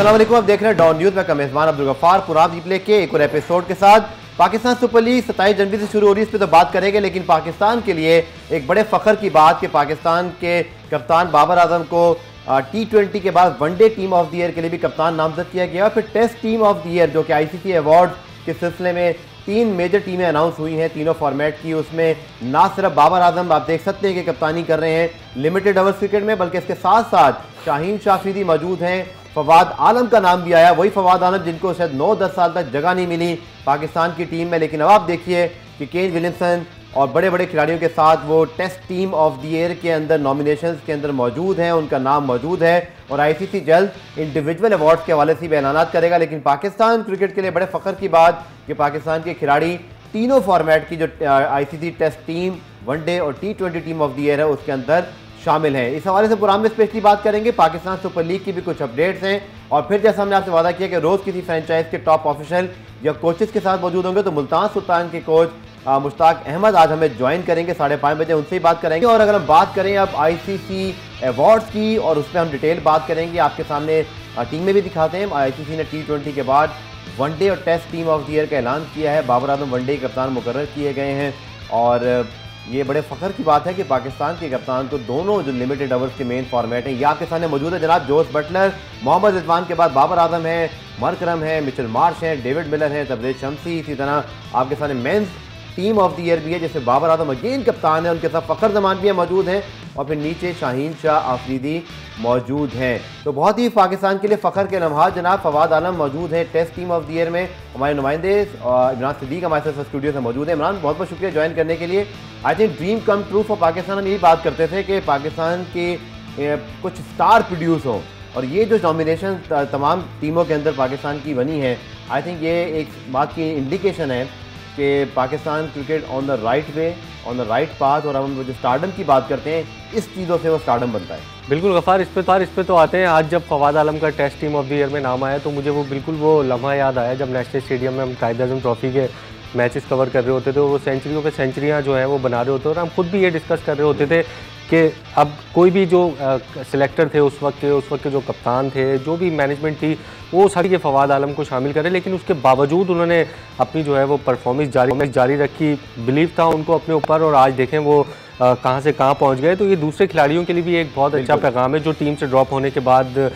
अस्सलाम वालेकुम, आप देख रहे हैं डॉन न्यूज़ में मेज़बान अब्दुल गफ्फार पुराब रिप्ले के एक और एपिसोड के साथ। पाकिस्तान सुपर लीग 27 जनवरी से शुरू हो रही है, इस पर तो बात करेंगे, लेकिन पाकिस्तान के लिए एक बड़े फ़ख्र की बात कि पाकिस्तान के कप्तान बाबर आजम को T20 के बाद one day team of the year के लिए भी कप्तान नामजद किया गया। और फिर test team of the year जो कि ICC अवार्ड के सिलसिले में 3 मेजर टीमें अनाउंस हुई हैं, तीनों फॉर्मेट की। उसमें ना सिर्फ बाबर आजम आप देख सकते हैं कि कप्तानी कर रहे हैं लिमिटेड ओवर्स क्रिकेट में, बल्कि इसके साथ साथ शाहीन शाफरीदी मौजूद हैं, फवाद आलम का नाम भी आया, वही फवाद आलम जिनको शायद 9-10 साल तक जगह नहीं मिली पाकिस्तान की टीम में। लेकिन अब आप देखिए कि केन विलियमसन और बड़े बड़े खिलाड़ियों के साथ वो test team of the year के अंदर नॉमिनेशंस के अंदर मौजूद हैं, उनका नाम मौजूद है। और ICC जल्द इंडिविजुअल अवार्ड्स के हवाले से भी ऐलानात करेगा। लेकिन पाकिस्तान क्रिकेट के लिए बड़े फ़ख्र की बात कि पाकिस्तान के खिलाड़ी तीनों फॉर्मेट की जो ICC टेस्ट टीम, वनडे और T20 team of the year है उसके अंदर शामिल हैं। इस हवाले से पुरान में स्पेशली बात करेंगे। पाकिस्तान सुपर लीग की भी कुछ अपडेट्स हैं, और फिर जैसा हमने आपसे वादा किया कि रोज़ किसी फ्रेंचाइज के टॉप ऑफिशियल या कोचेस के साथ मौजूद होंगे, तो मुल्तान सुल्तान के कोच मुश्ताक अहमद आज हमें ज्वाइन करेंगे 5:30 बजे, उनसे ही बात करेंगे। और अगर हम बात करें अब ICC अवार्ड्स की, और उसमें हम डिटेल बात करेंगे, आपके सामने टीमें भी दिखाते हैं। ICC ने T20 के बाद वनडे और test team of the year का ऐलान किया है। बाबर आजम वनडे के कप्तान मुकर्रर किए गए हैं, और ये बड़े फ़ख्र की बात है कि पाकिस्तान के कप्तान को दोनों जो लिमिटेड ओवर्स के मेन फॉर्मेट हैं, ये आपके सामने मौजूद है जनाब। जोस बटलर, मोहम्मद रिजवान के बाद बाबर आजम है, मरकरम है, मिचेल मार्श है, डेविड मिलर है, तबरेज़ शम्सी। इसी तरह आपके सामने men's team of the year भी है, जैसे बाबर आजम अगेन कप्तान है, उनके साथ फ़ख्र जमान भी मौजूद हैं, और फिर नीचे शाहीन शाह आफरीदी मौजूद हैं। तो बहुत ही पाकिस्तान के लिए फ़ख्र के लम्हात। जनाब फवाद आलम मौजूद हैं test team of the year में, हमारे नुमाइंदे इमरान सिद्दीक हमारे साथ स्टूडियो से मौजूद है। इमरान, बहुत बहुत शुक्रिया ज्वाइन करने के लिए। I think dream come true for Pakistan. हम यही बात करते थे कि पाकिस्तान के कुछ स्टार प्रोड्यूस हों, और ये जो नॉमिनेशन तमाम टीमों के अंदर पाकिस्तान की बनी है, आई थिंक ये एक बात की इंडिकेशन है कि Pakistan cricket on the right way, on the right path. और हम जो स्टारडम की बात करते हैं, इस चीज़ों से वो स्टारडम बनता है। बिल्कुल गफ़ार, इस पे तो आते हैं। आज जब फवाद आलम का test team of the year में नाम आया, तो मुझे वो बिल्कुल वो लम्हा याद आया जब नेशनल स्टेडियम में हम कायद-ए-आज़म ट्रॉफी के मैचेस कवर कर रहे होते थे। वो सेंचुरियों पे सेंचुरियाँ जो हैं वो बना रहे होते थे, और हम खुद भी ये डिस्कस कर रहे होते थे कि अब कोई भी जो सिलेक्टर थे उस वक्त के जो कप्तान थे, जो भी मैनेजमेंट थी, वो सारी के फवाद आलम को शामिल करें। लेकिन उसके बावजूद उन्होंने अपनी जो है वो परफॉर्मेंस जारी रखी, बिलीव था उनको अपने ऊपर, और आज देखें वो कहाँ से कहाँ पहुँच गए। तो ये दूसरे खिलाड़ियों के लिए भी एक बहुत अच्छा पैगाम है, जो टीम से ड्रॉप होने के बाद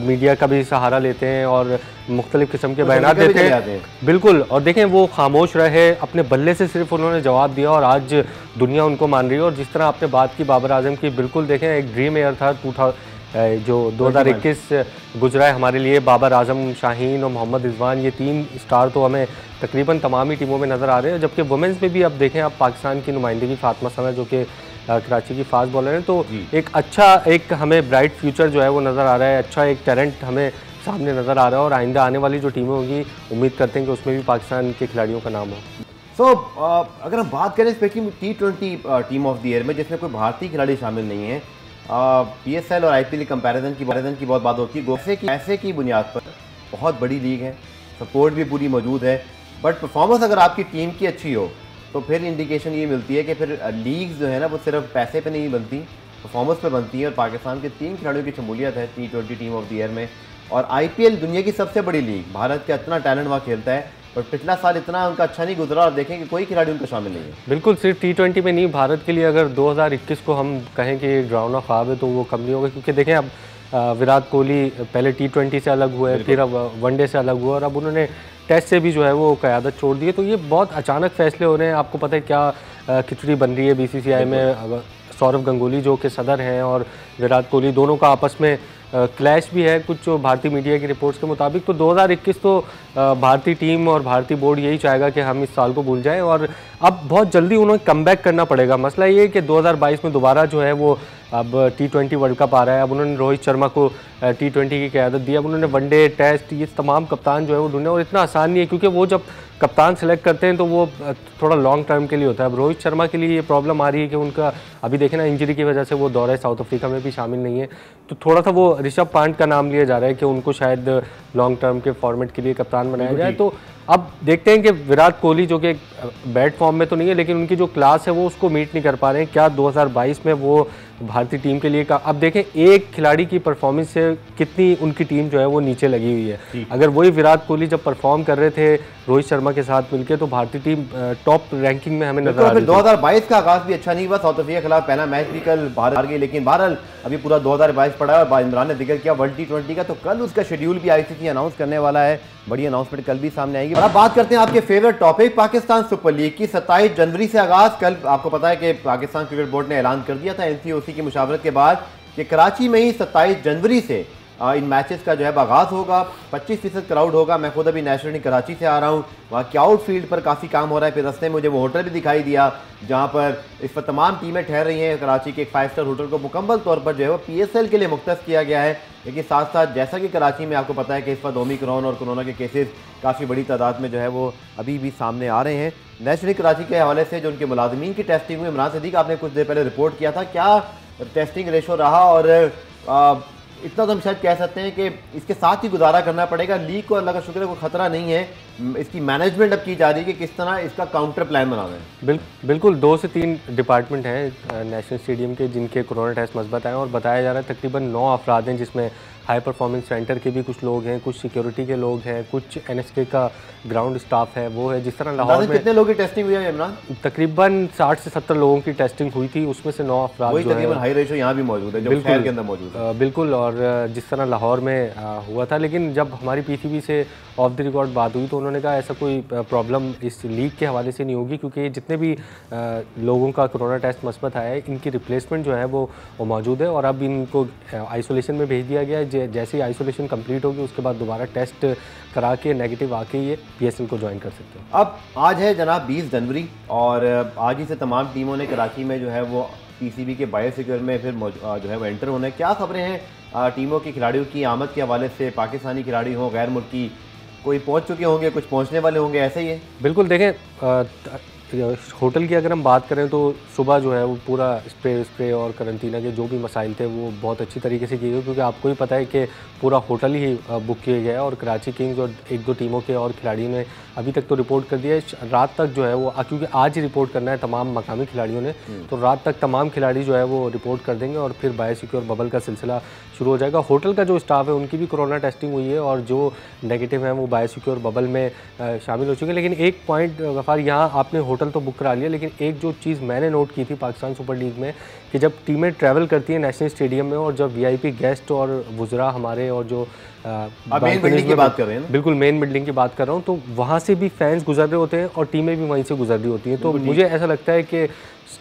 मीडिया का भी सहारा लेते हैं और मुख्तलिफ़ किस्म के बयान देते हैं। बिल्कुल, और देखें वो खामोश रहे, अपने बल्ले से सिर्फ उन्होंने जवाब दिया, और आज दुनिया उनको मान रही है। और जिस तरह आपने बात की बाबर आजम की, बिल्कुल देखें एक ड्रीम ईयर था जो 2021 गुजरा है हमारे लिए। बाबर आजम, शाहीन और मोहम्मद रिजवान, ये 3 स्टार तो हमें तकरीबन तमाम ही टीमों में नज़र आ रहे हैं। जबकि वुमेंस में भी अब देखें, अब पाकिस्तान की नुमाइंदगी फातिमा सना जो कि कराची की फास्ट बॉलर है, तो एक अच्छा एक हमें ब्राइट फ्यूचर जो है वो नज़र आ रहा है, अच्छा एक टैलेंट हमें सामने नज़र आ रहा है। और आइंदा आने वाली जो टीमें होंगी, उम्मीद करते हैं कि उसमें भी पाकिस्तान के खिलाड़ियों का नाम हो। अगर हम बात करें specially T20 team of the year में, जिसमें कोई भारतीय खिलाड़ी शामिल नहीं है, PSL और IPL कंपैरिजन की बहुत बात होती है। पैसे की बुनियाद पर बहुत बड़ी लीग है, सपोर्ट भी पूरी मौजूद है, बट परफॉर्मेंस अगर आपकी टीम की अच्छी हो तो फिर इंडिकेशन ये मिलती है कि फिर लीग्स जो है ना वो सिर्फ पैसे पे नहीं बनती, परफॉर्मेंस पे बनती है। और पाकिस्तान के 3 खिलाड़ियों की शमूलियत है T20 team of the year में। और IPL दुनिया की सबसे बड़ी लीग, भारत का इतना टैलेंट वहाँ खेलता है, और पिछला साल इतना उनका अच्छा नहीं गुजरा, और देखें कि कोई खिलाड़ी उनका शामिल नहीं है। बिल्कुल, सिर्फ T20 में नहीं, भारत के लिए अगर 2021 को हम कहें कि ड्राउना ख्वाब है, तो वो कम नहीं होगा। क्योंकि देखें अब विराट कोहली पहले T20 से अलग हुए, फिर अब वनडे से अलग हुआ, और अब उन्होंने टेस्ट से भी जो है वो क़यादत छोड़ दी है। तो ये बहुत अचानक फैसले हो रहे हैं। आपको पता है क्या खिचड़ी बन रही है BCCI में। सौरव गंगुली जो कि सदर हैं, और विराट कोहली, दोनों का आपस में क्लैश भी है कुछ जो भारतीय मीडिया की रिपोर्ट्स के मुताबिक। तो 2021 तो भारतीय टीम और भारतीय बोर्ड यही चाहेगा कि हम इस साल को भूल जाएं, और अब बहुत जल्दी उन्हें कमबैक करना पड़ेगा। मसला ये है कि 2022 में दोबारा जो है वो अब T20 वर्ल्ड कप आ रहा है। अब उन्होंने रोहित शर्मा को T20 की क़यादत दी, अब उन्होंने वनडे, टेस्ट, ये तमाम कप्तान जो है वो ढूंढे, और इतना आसान नहीं है, क्योंकि वो जब कप्तान सेलेक्ट करते हैं तो वो थोड़ा लॉन्ग टर्म के लिए होता है। अब रोहित शर्मा के लिए ये प्रॉब्लम आ रही है कि उनका अभी देखें ना, इंजरी की वजह से वो दौरे साउथ अफ्रीका में भी शामिल नहीं है। तो थोड़ा सा वो ऋषभ पंत का नाम लिया जा रहा है कि उनको शायद लॉन्ग टर्म के फॉर्मेट के लिए कप्तान बनाया जाए। तो अब देखते हैं कि विराट कोहली जो कि बैड फॉर्म में तो नहीं है, लेकिन उनकी जो क्लास है वो उसको मीट नहीं कर पा रहे हैं। क्या 2022 में वो भारतीय टीम के लिए का, अब देखें एक खिलाड़ी की परफॉर्मेंस से कितनी उनकी टीम जो है वो नीचे लगी हुई है। अगर वही विराट कोहली जब परफॉर्म कर रहे थे रोहित शर्मा के साथ मिलकर, तो भारतीय टीम टॉप रैंकिंग में हमें नजर आ रही थी। 2022 का आगाज भी अच्छा नहीं हुआ, साउथ अफ्रीका के खिलाफ पहला मैच भी कल हार गई, लेकिन बहरहाल अभी पूरा 2022 पड़ा है। और इमरान ने जिक्र किया वर्ल्ड T20 का, तो कल उसका शेड्यूल भी ICC अनाउंस करने वाला है। बड़ी अनाउंसमेंट कल भी सामने आएगी। अब बात करते हैं आपके favourite topic, Pakistan super league की 27 जनवरी से आगाज। कल आपको पता है कि पाकिस्तान क्रिकेट बोर्ड ने ऐलान कर दिया था NCOC की मुशावरत के बाद कि कराची में ही 27 जनवरी से इन मैचेस का जो है आगाज़ होगा। 25% क्राउड होगा। मैं खुद अभी नेशनल कराची से आ रहा हूँ, वहाँ क्राउड फील्ड पर काफ़ी काम हो रहा है। फिर रास्ते में मुझे वो होटल भी दिखाई दिया जहाँ पर इस वक्त तमाम टीमें ठहर रही हैं। कराची के एक 5 स्टार होटल को मुकम्मल तौर पर जो है वो PSL के लिए मुख्तस किया गया है। लेकिन साथ साथ जैसा कि कराची में आपको पता है कि इस वक्त ओमिक्रॉन और कोरोना के केसेस काफ़ी बड़ी तादाद में जो है वो अभी भी सामने आ रहे हैं। नेशनल कराची के हवाले से जो उनके मुलाजमीन की टेस्टिंग हुई, इमरान सिद्दीक आपने कुछ देर पहले रिपोर्ट किया था, क्या टेस्टिंग रेशो रहा? और इतना तो हम शायद कह सकते हैं कि इसके साथ ही गुजारा करना पड़ेगा। लीग को अल्लाह का शुक्र है कोई खतरा नहीं है। इसकी मैनेजमेंट अब की जा रही है कि किस तरह इसका काउंटर प्लान बनाना है। बिल्कुल 2 से 3 डिपार्टमेंट हैं नेशनल स्टेडियम के जिनके कोरोना टेस्ट मस्बत आए और बताया जा रहा है तकरीबन 9 अफराद हैं, जिसमें हाई परफॉर्मेंस सेंटर के भी कुछ लोग हैं, कुछ सिक्योरिटी के लोग हैं, कुछ NSK का ग्राउंड स्टाफ है वो है। जिस तरह लाहौर में कितने लोगों की टेस्टिंग हुई है इमरान? तकरीबन 60 से 70 लोगों की टेस्टिंग हुई थी, उसमें से 9 अफराद वही तकरीबन हाई रेशो यहाँ भी मौजूद है जो शहर के अंदर मौजूद है। बिल्कुल। और जिस तरह लाहौर में हुआ था, लेकिन जब हमारी PCB से ऑफ द रिकॉर्ड बात हुई तो उन्होंने कहा ऐसा कोई प्रॉब्लम इस लीग के हवाले से नहीं होगी, क्योंकि जितने भी लोगों का कोरोना टेस्ट मस्बत आया है इनकी रिप्लेसमेंट जो है वो मौजूद है और अब इनको आइसोलेशन में भेज दिया गया है। जैसे ही आइसोलेशन कंप्लीट होगी उसके बाद दोबारा टेस्ट करा के नेगेटिव आके ये PSL को ज्वाइन कर सकते हैं। अब आज है जनाब 20 जनवरी और आज ही से तमाम टीमों ने कराची में जो है वो PCB के बायोसिक्योर में फिर जो है वो एंटर होना है। क्या खबरें हैं टीमों के खिलाड़ियों की आमद के हवाले से? पाकिस्तानी खिलाड़ी हों, गैर मुल्की, कोई पहुंच चुके होंगे, कुछ पहुंचने वाले होंगे, ऐसे ही है? बिल्कुल। देखें होटल की अगर हम बात करें तो सुबह जो है वो पूरा स्प्रे और करंटीना के जो भी मसाइल थे वो बहुत अच्छी तरीके से किए गए, क्योंकि आपको ही पता है कि पूरा होटल ही बुक किया गया है। और कराची किंग्स और 1-2 टीमों के और खिलाड़ियों ने अभी तक तो रिपोर्ट कर दिया है। रात तक जो है वो, क्योंकि आज ही रिपोर्ट करना है तमाम मकामी खिलाड़ियों ने, तो रात तक तमाम खिलाड़ी जो है वो रिपोर्ट कर देंगे और फिर बायोसिक्योर बबल का सिलसिला शुरू हो जाएगा। होटल का जो स्टाफ है उनकी भी कोरोना टेस्टिंग हुई है और जो नेगेटिव हैं वो बायोसिक्योर बबल में शामिल हो चुके हैं। लेकिन एक पॉइंट गफ़ार, यहाँ आपने होटल तो बुक करा लिया, लेकिन एक जो चीज़ मैंने नोट की थी पाकिस्तान सुपर लीग में कि जब टीमें ट्रैवल करती हैं नेशनल स्टेडियम में और जब VIP गेस्ट और वुज़रा हमारे और जो मेन बिल्डिंग की बात कर रहे हैं ना? बिल्कुल मेन बिल्डिंग की बात कर रहा हूँ, तो वहाँ से भी फैंस गुजर रहे होते हैं और टीमें भी वहीं से गुजर रही होती हैं। तो मुझे ऐसा लगता है कि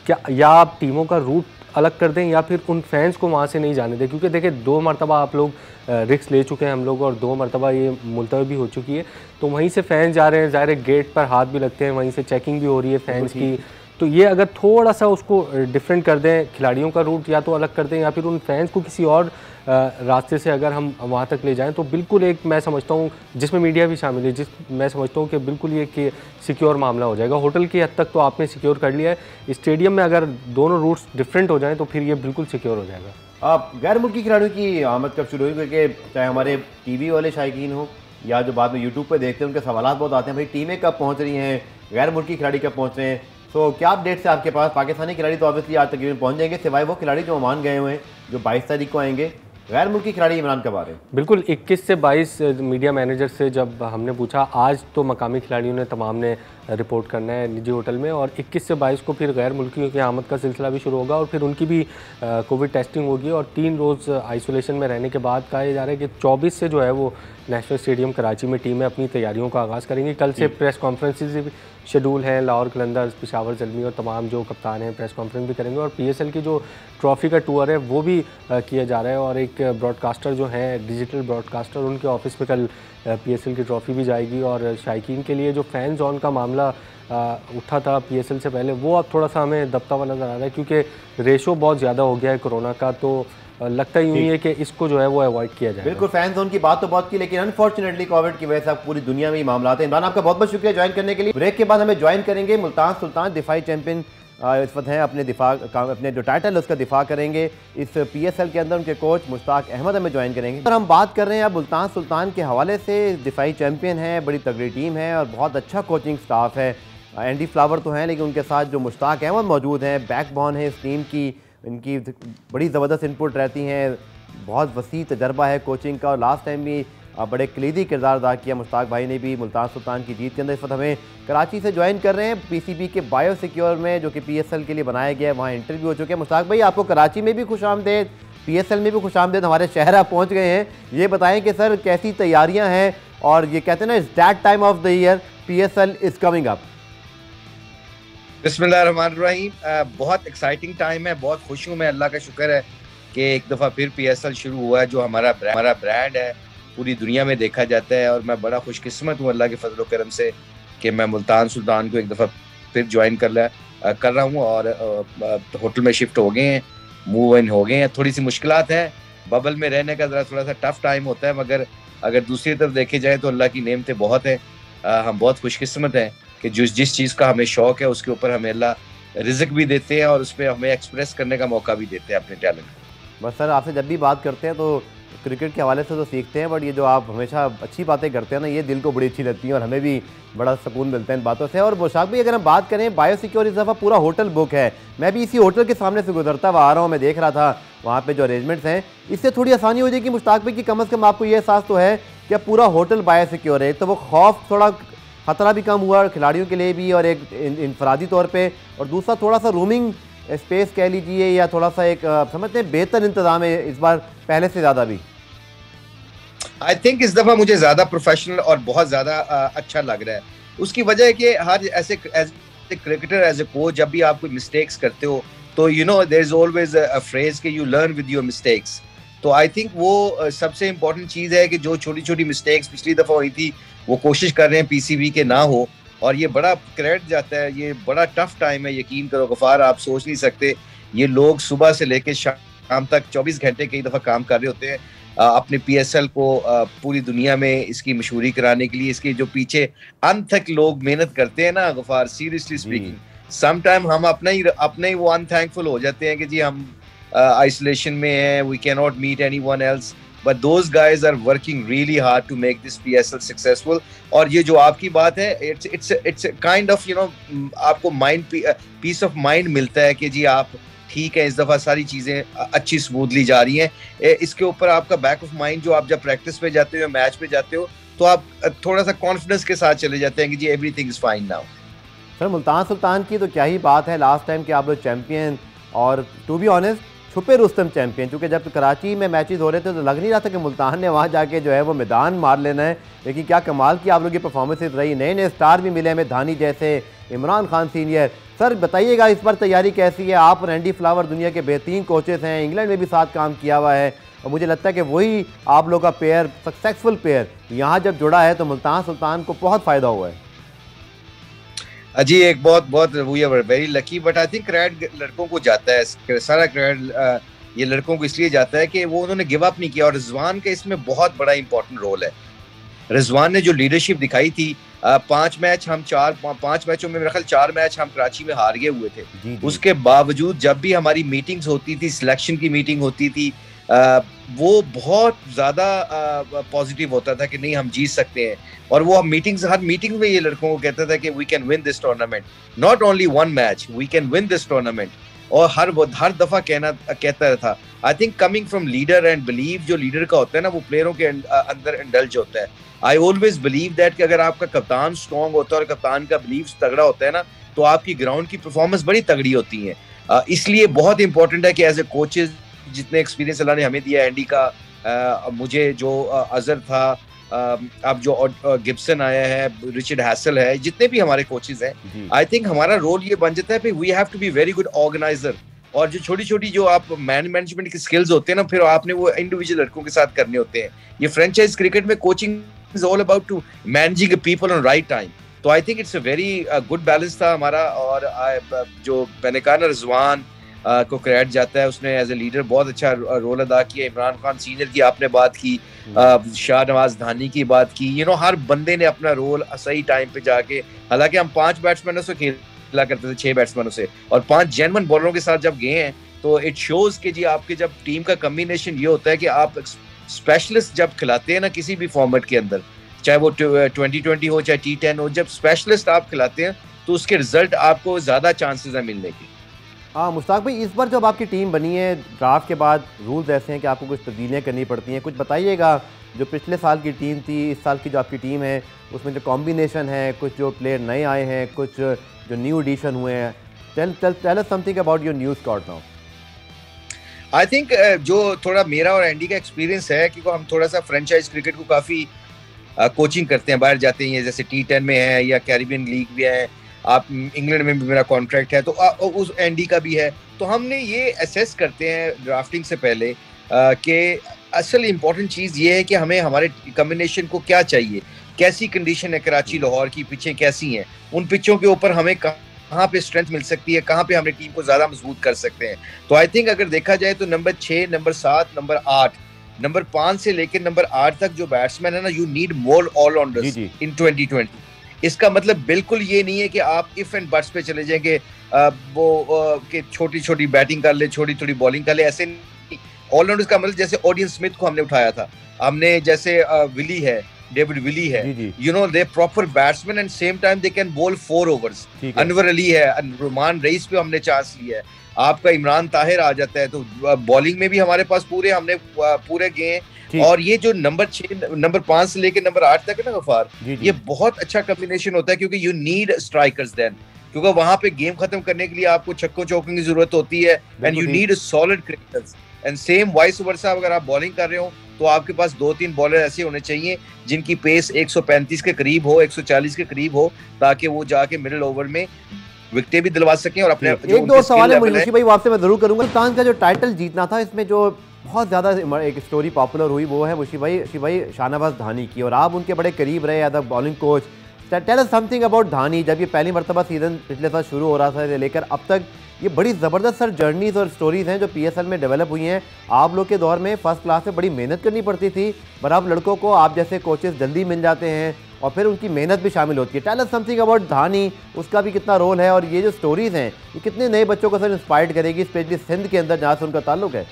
क्या या आप टीमों का रूट अलग कर दें या फिर उन फैंस को वहाँ से नहीं जाने दें, क्योंकि देखिए 2 मरतबा आप लोग रिस्क ले चुके हैं हम लोग और 2 मरतबा ये मुलतवी भी हो चुकी है, तो वहीं से फैंस जा रहे हैं, ज़ाहिर है गेट पर हाथ भी लगते हैं, वहीं से चेकिंग भी हो रही है फैंस की। तो ये अगर थोड़ा सा उसको डिफरेंट कर दें, खिलाड़ियों का रूट या तो अलग कर दें या फिर उन फैंस को किसी और रास्ते से अगर हम वहाँ तक ले जाएं, तो बिल्कुल एक मैं समझता हूँ जिसमें मीडिया भी शामिल है, मैं समझता हूँ कि बिल्कुल ये कि सिक्योर मामला हो जाएगा। होटल की हद तक तो आपने सिक्योर कर लिया है, स्टेडियम में अगर दोनों रूट्स डिफरेंट हो जाएं तो फिर ये बिल्कुल सिक्योर हो जाएगा। आप गैर मुल्की खिलाड़ियों की आमद कब शुरू हुई? क्योंकि चाहे हमारे TV वाले शायकीन हो या जो बाद में यूट्यूब पर देखते हैं उनके सवाल बहुत आते हैं, भाई टीमें कब पहुँच रही हैं, गैर मुल्की खिलाड़ी कब पहुँच रहे हैं? तो क्या अपडेट्स है आपके पास? पाकिस्तानी खिलाड़ी तो ऑब्वियसली आज तकरीबन पहुंच जाएंगे, सिवाय वो खिलाड़ी जो ओमान गए हुए हैं जो 22 तारीख को आएंगे। गैर मुल्की खिलाड़ी इमरान कब आ रहे हैं? बिल्कुल 21 से 22 मीडिया मैनेजर से जब हमने पूछा, आज तो मकामी खिलाड़ियों ने तमाम ने रिपोर्ट करना है निजी होटल में और 21 से 22 को फिर गैर मुल्कियों की आमद का सिलसिला भी शुरू होगा और फिर उनकी भी कोविड टेस्टिंग होगी और 3 रोज़ आइसोलेशन में रहने के बाद कहा जा रहा है कि 24 से जो है वो नेशनल स्टेडियम कराची में टीमें अपनी तैयारियों का आगाज़ करेंगी। कल से प्रेस कॉन्फ्रेंसेज भी शेड्यूल हैं, लाहौर कलंदर, पेशावर ज़ल्मी और तमाम जो कप्तान हैं प्रेस कॉन्फ्रेंस भी करेंगे और PSL की जो ट्रॉफ़ी का टूर है वो भी किया जा रहा है और एक ब्रॉडकास्टर जो हैं डिजिटल ब्रॉडकास्टर उनके ऑफिस में कल PSL की ट्रॉफ़ी भी जाएगी और शायकीन के लिए जो फ़ैन जोन का मामला उठा था PSL से पहले वो अब थोड़ा सा हमें दबता हुआ नज़र आ रहा है क्योंकि रेशो बहुत ज़्यादा हो गया है कोरोना का, तो लगता ही नहीं है कि इसको जो है वो अवॉइड किया जाए। बिल्कुल, फैन जोन की बात तो बहुत की, लेकिन अनफॉर्चुनेटली कोविड की वजह से अब पूरी दुनिया में ही मामला हैं। इमरान आपका बहुत बहुत शुक्रिया ज्वाइन करने के लिए। ब्रेक के बाद हमें ज्वाइन करेंगे मुल्तान सुल्तान, दिफाई चैंपियन इस वक्त हैं, अपने जो टाइटल है उसका दिफा करेंगे इस PSL के अंदर। उनके कोच मुश्ताक अहमद हमें ज्वाइन करेंगे और हम बात कर रहे हैं अब मुल्तान सुल्तान के हवाले से। दिफाई चैंपियन है, बड़ी तगड़ी टीम है और बहुत अच्छा कोचिंग स्टाफ है। एंडी फ्लावर तो हैं लेकिन उनके साथ जो मुश्ताक अहमद मौजूद हैं, बैकबोन है इस टीम की, इनकी बड़ी ज़बरदस्त इनपुट रहती हैं। बहुत वसी तजर्बा है कोचिंग का, और लास्ट टाइम भी बड़े कलीदी किरदार अदा किया मुश्ताक भाई ने भी मुल्तान सुल्तान की जीत के अंदर। इस वक्त हमें कराची से ज्वाइन कर रहे हैं पीसीबी के बायो सिक्योर में, जो कि पीएसएल के लिए बनाया गया है, वहाँ इंटरव्यू हो चुके हैं। मुश्ताक भाई, आपको कराची में भी खुशामदेद, पीएसएल में भी खुशामदेद, हमारे शहर आप पहुँच गए हैं। ये बताएं कि सर कैसी तैयारियाँ हैं, और ये कहते हैं ना, it's that time of the year, PSL is coming up. बिस्मिल्लाहिर्रहमानिर्रहीम। बहुत एक्साइटिंग टाइम है, बहुत खुश हूँ मैं, अल्लाह का शुक्र है कि एक दफ़ा फिर पीएसएल शुरू हुआ है, जो हमारा ब्रांड है, पूरी दुनिया में देखा जाता है। और मैं बड़ा खुशकिस्मत हूँ अल्लाह के फजल व करम से कि मैं मुल्तान सुल्तान को एक दफ़ा फिर ज्वाइन कर रहा हूँ, और होटल में शिफ्ट हो गए हैं, मूव इन हो गए हैं। थोड़ी सी मुश्किलात हैं, बबल में रहने का थोड़ा सा टफ टाइम होता है, मगर अगर दूसरी तरफ देखे जाए तो अल्लाह की नेमतें बहुत हैं। हम बहुत खुशकिस्मत हैं कि जिस चीज़ का हमें शौक़ है उसके ऊपर हमें अल्लाह रिज़्क भी देते हैं, और उस पर हमें एक्सप्रेस करने का मौका भी देते हैं अपने टैलेंट को। बस सर, आपसे जब भी बात करते हैं तो क्रिकेट के हवाले से तो सीखते हैं, बट ये जो आप हमेशा अच्छी बातें करते हैं ना, ये दिल को बड़ी अच्छी लगती है, और हमें भी बड़ा सुकून मिलता है इन बातों से। और मुश्ताक भाई, अगर हम बात करें, बायो सिक्योर इस दफ़ा पूरा होटल बुक है। मैं भी इसी होटल के सामने से गुजरता हुआ आ रहा हूँ, मैं देख रहा था वहाँ पे जो अरेंजमेंट्स हैं, इससे थोड़ी आसानी हो जाएगी मुश्ताक भाई कि कम से कम आपको ये एहसास तो है कि पूरा होटल बायो सिक्योर है, तो वो खौफ, थोड़ा खतरा भी कम हुआ खिलाड़ियों के लिए भी, और एक इनफरादी तौर पे, और दूसरा थोड़ा सा रूमिंग स्पेस कह लीजिए, या थोड़ा सा एक समझते हैं बेहतर इंतजाम है इस बार पहले से ज़्यादा भी। आई थिंक इस दफ़ा मुझे ज़्यादा प्रोफेशनल और बहुत ज़्यादा अच्छा लग रहा है। उसकी वजह है कि हर ऐसे as a cricketer, as a coach, जब भी आप कोई मिस्टेक्स करते हो तो you know there is always a phrase कि you learn with your mistakes. तो आई थिंक वो सबसे इम्पोर्टेंट चीज़ है कि जो छोटी छोटी मिस्टेक्स पिछली दफ़ा हुई थी वो कोशिश कर रहे हैं पीसीबी के ना हो, और ये बड़ा क्रेडिट जाता है। ये बड़ा टफ टाइम है, यकीन करो गफ़ार, आप सोच नहीं सकते। ये लोग सुबह से लेकर शाम तक 24 घंटे कई दफ़ा काम कर रहे होते हैं अपने पीएसएल को पूरी दुनिया में इसकी मशहूरी कराने के लिए। इसके जो पीछे अनथक लोग मेहनत करते हैं ना Ghaffar, seriously speaking, some time हम अपने ही वो अनथैंकफुल हो जाते हैं कि जी हम आइसोलेशन में हैं, we can not meet anyone else, but those guys are working really hard to make this PSL successful. और ये जो आपकी बात है, it's kind of you know, आपको माइंड पीस ऑफ माइंड मिलता है कि जी आप ठीक है, इस दफ़ा सारी चीज़ें अच्छी स्मूथली जा रही हैं। इसके ऊपर आपका बैक ऑफ माइंड, जो आप जब प्रैक्टिस पे जाते हो, मैच पे जाते हो, तो आप थोड़ा सा कॉन्फिडेंस के साथ चले जाते हैं कि जी everything is fine now. Sir, Multan Sultan की तो क्या ही बात है, लास्ट टाइम के आप लोग चैंपियन, और टू बी ऑनेस्ट छुपे रुस्तम चैंपियन, क्योंकि जब कराची में मैचेस हो रहे थे तो लग नहीं रहा था कि मुल्तान ने वहाँ जाके जो है वो मैदान मार लेना है। लेकिन क्या कमाल की आप लोग की परफॉर्मेंसेस रही, नए नए स्टार भी मिले हमें, धानी जैसे, इमरान खान सीनियर। सर बताइएगा इस बार तैयारी कैसी है? आप रैंडी फ्लावर दुनिया के बेहतरीन कोचेस हैं, इंग्लैंड में भी साथ काम किया हुआ है, और मुझे लगता है कि वही आप लोग का पेयर, सक्सेसफुल पेयर यहाँ जब जुड़ा है तो मुल्तान सुल्तान को बहुत फ़ायदा हुआ है। जी, एक बहुत we are very lucky, but I think credit लड़कों को जाता है, सारा क्रेडिट ये लड़कों को इसलिए जाता है कि वो उन्होंने गिव अप नहीं किया, और रिजवान का इसमें बहुत बड़ा इंपॉर्टेंट रोल है। रिजवान ने जो लीडरशिप दिखाई थी, 5 मैचों में मेरे ख्याल 4 मैच हम कराची में हार गए हुए थे। जी। उसके बावजूद जब भी हमारी मीटिंग्स होती थी, सिलेक्शन की मीटिंग होती थी, वो बहुत ज़्यादा पॉजिटिव होता था कि नहीं हम जीत सकते हैं। और वो हर मीटिंग में ये लड़कों को कहता था कि we can win this tournament, not only one match, we can win this tournament. और हर दफ़ा कहता था। I think coming from leader and believe, जो लीडर का होता है ना, वो प्लेयरों के अंदर इंडल्ज होता है। आई ऑलवेज बिलीव दैट कि अगर आपका कप्तान स्ट्रॉन्ग होता है और कप्तान का बिलीव तगड़ा होता है ना, तो आपकी ग्राउंड की परफॉर्मेंस बड़ी तगड़ी होती है। इसलिए बहुत इंपॉर्टेंट है कि एज ए कोचेज जितने एक्सपीरियंस अल्लाह ने हमें दिया, एंडी का, मुझे जो अजहर था, अब जो गिब्सन आया है, रिचर्ड हैसल है, जितने भी हमारे कोचेज हैं, आई थिंक हमारा रोल ये बन जाता है we have to be very good organizer. और जो छोटी छोटी जो आप मैनेजमेंट की स्किल्स होते हैं ना, फिर आपने वो इंडिविजुअल लड़कों के साथ करने होते हैं। ये फ्रेंचाइज क्रिकेट में coaching is all about to managing people on right time. तो I think it's a very good balance था हमारा। और जो मैंने कहा ना, रिजवान को क्रेडिट जाता है, उसने एज ए लीडर बहुत अच्छा रोल अदा किया। इमरान खान सीनियर की आपने बात की, शाहनवाज धानी की बात की, यू नो हर बंदे ने अपना रोल सही टाइम पे जाके, हालांकि हम 5 बैट्समैनों से खेला करते थे, 6 बैट्समैनों से, और 5 जेन्युइन बॉलरों के साथ जब गए हैं, तो इट शोज कि जी आपके जब टीम का कॉम्बिनेशन ये होता है कि आप स्पेशलिस्ट जब खिलाते हैं ना किसी भी फॉर्मेट के अंदर, चाहे वो 2020 हो चाहे T10 हो, जब स्पेशलिस्ट आप खिलाते हैं तो उसके रिजल्ट आपको ज्यादा चांसेस है मिलने की। हाँ मुश्ताक भाई, इस बार जब आपकी टीम बनी है, ड्राफ्ट के बाद रूल्स ऐसे हैं कि आपको कुछ तब्दीलियाँ करनी पड़ती हैं, कुछ बताइएगा। जो पिछले साल की टीम थी, इस साल की जो आपकी टीम है, उसमें जो कॉम्बिनेशन है, कुछ जो प्लेयर नए आए हैं, कुछ जो न्यू एडिशन हुए हैं, tell us something about your new squad now. I think जो थोड़ा मेरा और एंडी का एक्सपीरियंस है, क्योंकि हम थोड़ा सा फ्रेंचाइज क्रिकेट को काफ़ी कोचिंग करते हैं, बाहर जाते हैं, जैसे T10 में है या कैरिबियन लीग भी है, आप इंग्लैंड में भी मेरा कॉन्ट्रैक्ट है, तो उस एंडी का भी है। तो हमने ये असेस करते हैं ड्राफ्टिंग से पहले कि असल इम्पोर्टेंट चीज़ ये है कि हमें हमारे कॉम्बिनेशन को क्या चाहिए, कैसी कंडीशन है कराची लाहौर की, पिचें कैसी हैं, उन पिचों के ऊपर हमें कहाँ पे स्ट्रेंथ मिल सकती है, कहाँ पे हमने टीम को ज़्यादा मजबूत कर सकते हैं। तो आई थिंक अगर देखा जाए तो नंबर 6, नंबर 7, नंबर 8, नंबर 5 से लेकर नंबर 8 तक जो बैट्समैन है ना, यू नीड मोर ऑलराउंडर्स इन 2020। इसका मतलब बिल्कुल ये नहीं है कि आप इफ एंड बट्स पे चले जाएंगे, कि छोटी छोटी बैटिंग कर ले, छोटी छोटी बॉलिंग कर ले, ऐसे नहीं। ऑलराउंडर्स का मतलब जैसे ओडियन स्मिथ को हमने उठाया था, हमने जैसे विली है, डेविड विली है, you know they proper batsman and same time they can ball 4 overs. Anwar Ali है, रुमान रईस पे हमने चांस लिया है, आपका इमरान ताहिर आ जाता है। तो बॉलिंग में भी हमारे पास हमने पूरे गए। और ये जो नंबर 6, नंबर 5 से लेकर नंबर 8 तक है ना गफार, ये बहुत अच्छा कॉम्बिनेशन होता है, क्योंकि यू नीड स्ट्राइकर्स देन, क्योंकि वहां पे गेम खत्म करने के लिए आपको छक्कों चौकों की जरूरत होती है, and you need solid cricketers. And same vice versa, अगर आप बॉलिंग कर रहे हो तो आपके पास 2-3 बॉलर ऐसे होने चाहिए जिनकी पेस 135 के करीब हो, 140 के करीब हो, ताकि वो जाके मिडिल ओवर में विकेटें भी दिलवा सकें। और अपने एक दो सवाल है मुझे भाई, आपसे मैं जरूर करूंगा। हिंदुस्तान का जो टाइटल जीतना था, इसमें जो बहुत ज़्यादा एक स्टोरी पॉपुलर हुई, वो है मुशी भाई शाहनवाज धानी की, और आप उनके बड़े करीब रहे as a bowling coach. Tell us something about Dahani. जब ये पहली मरतबा सीजन पिछले साल शुरू हो रहा था से लेकर अब तक, ये बड़ी ज़बरदस्त सर जर्नीज़ और स्टोरीज़ हैं जो PSL में डेवलप हुई हैं। आप लोग के दौर में फर्स्ट क्लास में बड़ी मेहनत करनी पड़ती थी, पर अब लड़कों को आप जैसे कोचेस जल्दी मिल जाते हैं और फिर उनकी मेहनत भी शामिल होती है। टेल अस समथिंग अबाउट धानी, उसका भी कितना रोल है, और ये जो स्टोरीज़ हैं ये कितने नए बच्चों को सर इंस्पायर्ड करेगी, स्पेशली सिंध के अंदर जहाँ से उनका ताल्लुक है।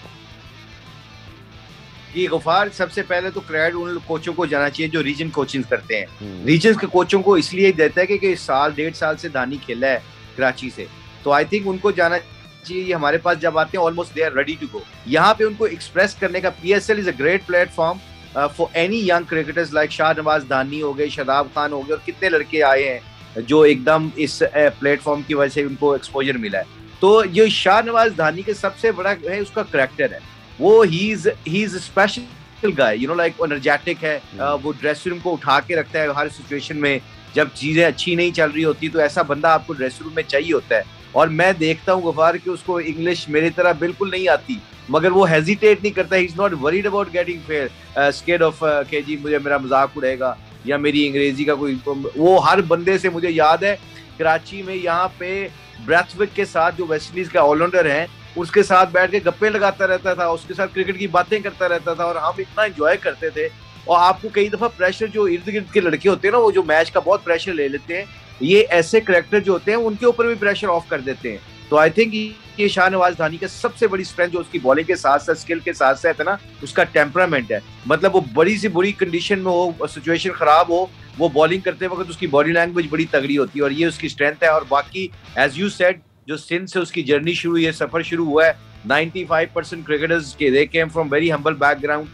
ये गफार, सबसे पहले तो क्रेडिट उन कोचों को जाना चाहिए जो रीजन कोचिंग करते हैं। रीजन के कोचों को इसलिए देता है कि साल 1.5 साल से धानी खेला है कराची से, तो आई थिंक उनको जाना चाहिए। ये हमारे पास जब आते हैं almost they are ready to go. यहाँ पे उनको एक्सप्रेस करने का PSL is a great platform for any young cricketers like Shahnawaz Dahani हो गए, शादाब खान हो गए, और कितने लड़के आए हैं जो एकदम इस प्लेटफॉर्म की वजह से उनको एक्सपोजर मिला है। तो ये शाहनवाज धानी के सबसे बड़ा है उसका करैक्टर है, वो he is special guy, you know like energetic है, वो ड्रेसिंग रूम को उठा के रखता है हर सिचुएशन में। जब चीजें अच्छी नहीं चल रही होती तो ऐसा बंदा आपको ड्रेसिंग रूम में चाहिए होता है। और मैं देखता हूँ गफार कि उसको इंग्लिश मेरी तरह बिल्कुल नहीं आती, मगर वो हेजिटेट नहीं करता, he is not worried about getting fair scared of के जी मुझे मेरा मजाक उड़ेगा या मेरी अंग्रेजी का कोई। वो हर बंदे से, मुझे याद है कराची में यहाँ पे ब्रैथविक के साथ जो वेस्ट इंडीज का ऑलराउंडर है, उसके साथ बैठ के गप्पे लगाता रहता था, उसके साथ क्रिकेट की बातें करता रहता था, और हम इतना एंजॉय करते थे। और आपको कई दफा प्रेशर, जो इर्द गिर्द के लड़के होते हैं ना, वो जो मैच का बहुत प्रेशर ले लेते हैं, ये ऐसे करैक्टर जो होते हैं उनके ऊपर भी प्रेशर ऑफ कर देते हैं। तो आई थिंक ये शाहनवाज धानी का सबसे बड़ी स्ट्रेंथ जो उसकी बॉलिंग के साथ साथ स्किल के साथ साथ है ना, उसका टेम्परामेंट है। मतलब वो बड़ी सी बुरी कंडीशन में हो, सिचुएशन खराब हो, वो बॉलिंग करते वक्त उसकी बॉडी लैंग्वेज बड़ी तगड़ी होती है, और ये उसकी स्ट्रेंथ है। और बाकी एज यू सेड, जो सिंध से उसकी जर्नी शुरू हुई है, सफर शुरू हुआ है, 95% क्रिकेटर्स के they came from very humble background,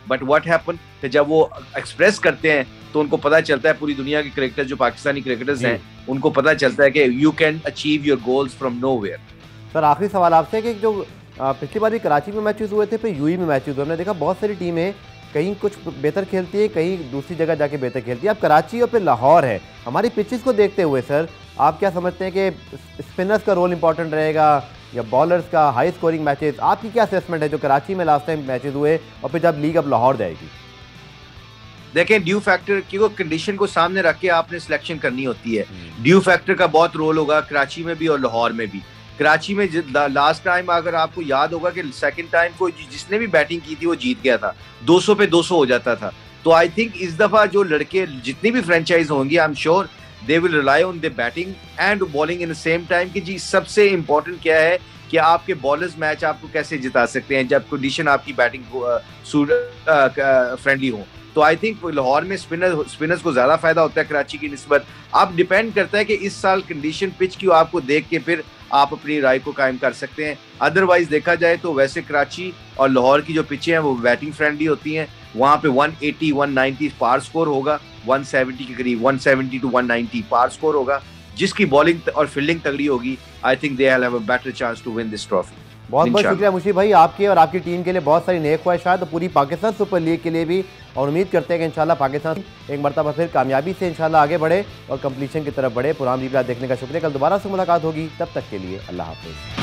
but what happen कि जब वो एक्सप्रेस करते हैं तो उनको पता चलता है, पूरी दुनिया के क्रिकेटर्स जो पाकिस्तानी क्रिकेटर्स हैं उनको पता चलता है कि you can achieve your goals from nowhere. Sir आखिरी सवाल आपसे कि जो पिछली बार भी कराची में मैचेस हुए थे, फिर यूएई में मैचेस हुए, हमने देखा बहुत सारी टीमें कहीं कुछ बेहतर खेलती है, कहीं दूसरी जगह जाके बेहतर खेलती है। अब कराची और फिर लाहौर है, हमारी पिचेस को देखते हुए सर आप क्या समझते हैं कि स्पिनर्स का रोल इंपॉर्टेंट रहेगा या बॉलर्स का, हाई स्कोरिंग मैचेस? आपकी क्या असेसमेंट है जो कराची में लास्ट टाइम मैचेस हुए और फिर जब लीग अब लाहौर जाएगी? देखें, ड्यू फैक्टर की कंडीशन को सामने रख के आपने सिलेक्शन करनी होती है। ड्यू फैक्टर का बहुत रोल होगा कराची में भी और लाहौर में भी। कराची में लास्ट टाइम अगर आपको याद होगा कि सेकंड टाइम को जिसने भी बैटिंग की थी वो जीत गया था, 200 पे 200 हो जाता था। तो आई थिंक इस दफा जो लड़के जितनी भी फ्रेंचाइज होंगी, I am sure they will rely on the batting and bowling in the same time कि जी सबसे इंपॉर्टेंट क्या है कि आपके बॉलर्स मैच आपको कैसे जिता सकते हैं जब कंडीशन आपकी बैटिंग फ्रेंडली हो। तो आई थिंक लाहौर में स्पिनर्स को ज्यादा फायदा होता है कराची की निस्बत। अब डिपेंड करता है कि इस साल कंडीशन पिच की आपको देख के फिर आप अपनी राय को कायम कर सकते हैं। अदरवाइज देखा जाए तो वैसे कराची और लाहौर की जो पिचें हैं वो बैटिंग फ्रेंडली होती हैं। वहां पे 180 190 पार स्कोर होगा, 170 के करीब 170 to 190 पार स्कोर होगा। जिसकी बॉलिंग और फील्डिंग तगड़ी होगी I think they have a better chance to win this trophy. बहुत बहुत शुक्रिया मुशीब भाई, आपके और आपकी टीम के लिए बहुत सारी नेक ख्वाहिशात तो पूरी पाकिस्तान सुपर लीग के लिए भी, और उम्मीद करते हैं कि इंशाल्लाह पाकिस्तान एक मरतबा फिर कामयाबी से इंशाल्लाह आगे बढ़े और कंप्लीशन की तरफ बढ़े। पुरानी देखने का शुक्रिया। कल दोबारा से मुलाकात होगी, तब तक के लिए अल्लाह हाफिज़।